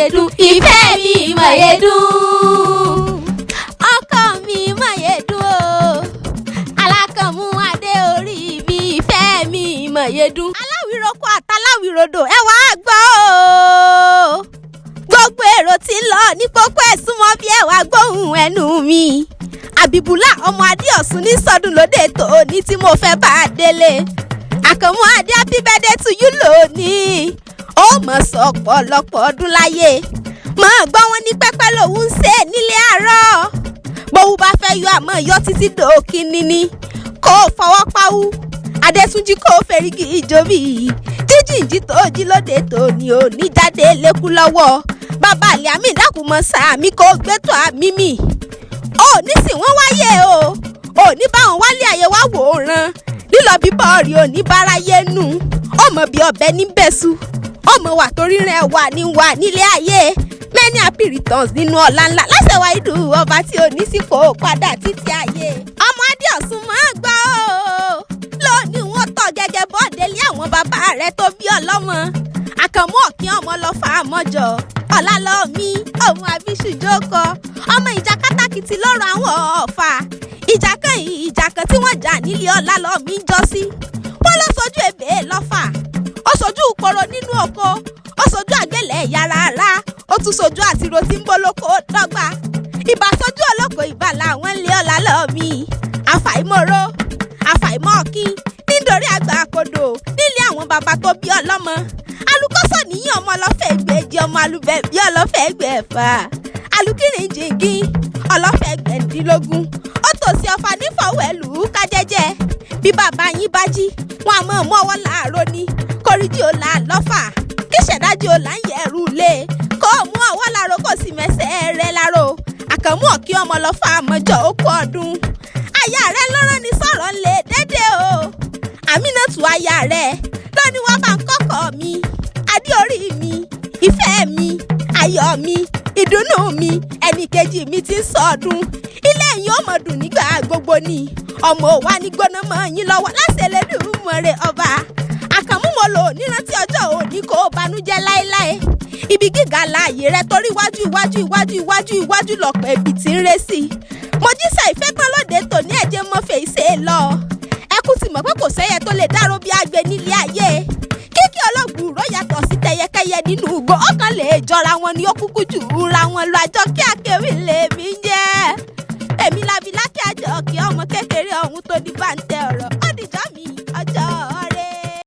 Mọ̀yédún, ìfẹ́ mi Mọ̀yédún, ọkọ mi Mọ̀yédún o, alákànmú adé orí mi, ìfẹ́ mi Mọ̀yédún. Aláwìroko àtàláwìrodò ẹ wá gbọ́ o, gbogbo èrò tí ń lọ ní pópó ẹ̀sùn mọ́ bí ẹ wá gbóhùn ẹnu mi. Àbíbùlà ọmọ Adéọ̀sùn ní sọdún lóde tòní tí mo fẹ́ bá a délé. Àkànmú adé happy birthday to you lónìí, ó mọ̀ sọ ọ̀pọ̀lọpọ̀ ọdún láyé. Mọ̀ gbọ́ wọn ní pẹ́pẹ́ lòun ń ṣe nílé àárọ̀, bówú bá fẹ́ yọ àmọ́ yọ títí dòkì níní, kó fọwọ́ pawú Adétúnjí kó fẹ́rígì ìjòbí, jíjìnjí tó jí lóde tòní ò ní jáde lékú lọ́wọ́. Bàbá Àlíàmí dákùmọ̀ sàmí kó gbẹ́tọ̀ àmì mi, ó ní sì wọ́n wáyé o, ò ní báwọn wálé ayé wá wòran, lílọ bíbọ̀ rí ò ní báráyé nù, ọmọ bíi ọbẹ̀ ní bẹ́sù, ọmọ wà torí rẹ̀ wà nílé ayé. Many happy returns nínú ọ̀la ńlá lásẹ̀ wá ìdù ọba tí ò ní sípò padà títí ayé. Ọmọ Adéọ̀sùn máa gbọ́ o, lónìí wọ́n tọ̀ gẹ́gẹ́ bọ́ọ̀dẹ́lé àwọn bàbá rẹ̀ tó bí ọlọ́mọ. Àkànmú ọ̀kín ọmọ lọ fà á mọ́jọ, Ọlálọ́mí ọmọ Abíṣùjókọ, ọmọ ìjà kátàkìtì lọ́rọ̀ àwọn Ọ̀fà. Ìjà kan tí wọ́n jà nílé Ọlálọ́mí ń jọ sí, wọ́n lọ sojú ebè lọ́fà, ó sojú ìporo nínú oko, ó sojú àgbẹ̀lẹ̀ yàrá ara, ó tún sojú àtìrò tí ń bólókó dọ́gba. Ìbà sojú olóko ìbà làwọn lé Ọlálọ́mí, àfàìmọ̀ró àfàìmọ̀kín nítorí àgbà àkọdò nílé àwọn bàbá tó bí ọlọ́mọ. Alukọ́sọ̀ níyàn ọmọ ọlọ́fẹ́ ẹgbẹ̀jì, ọmọ alubẹ̀ bí ọlọ́fẹ́ ẹgbẹ̀fà, alukírin jìngín ọlọ́fẹ́ ẹgbẹ̀ndínlógún. Ó tòsí Ọ̀fà nífọ̀wẹ́lù kájẹ́jẹ́, bí bàbá yín bá jí wọn àmọ́ mú ọwọ́ láàárọ̀ ni, kórìjì ò là lọ́fà, kí ṣẹ̀dájú ò là ń yẹ̀rù lé, kó mú ọwọ́ láàárọ̀ kó sì mẹ́sẹ̀ rẹ̀ láàárọ̀. Àkànmú ọ̀kín ọmọ lọ́fà àmọ́jọ́ ó kú ọdún. Aya rẹ̀ lọ́rọ́ ni sọ̀rọ̀ ń lè dédé o, Àmínátù aya rẹ̀ lóní wọ́n bá ń kọ́kọ́ mi, adé orí mi, ìfẹ́ mi, ayọ̀ mi, ìdùnnú mi, ẹnì kejì mi ti ń sọdún. Ilé yín ó mọ̀ dùn nígbà gbogbo ni, ọmọ òwa ní gbóná mọ́ yín lọ́wọ́ láṣẹ Elédùmarè ọba. Àkànmú mo lò nírántí ọjọ́ òní kó banújẹ́ láéláé. Ibi gíga láàyè rẹ torí iwájú lọ̀pọ̀ ẹbí tí ń ré sí. Mo jíṣẹ́ ìfẹ́ tán lóde tòní ẹ̀jẹ̀ mọ́ fèsì lọ. Ẹkú ti mọ̀ pé kò sẹ́yẹ tó lè dárò bí agbe nílé ayé. Kíkí ọlọ́gbùrọ̀ yàtọ̀ sí tẹyẹkẹyẹ nínú igbó, ọ̀kan lè jọra wọn ni ó kúkú jù ra wọn lọ. Àjọ kí akéwì lè mí jẹ́ èmi labi lákẹ́ àjọ kí ọmọ kékeré ọ̀hún tó di bá ń tẹ́.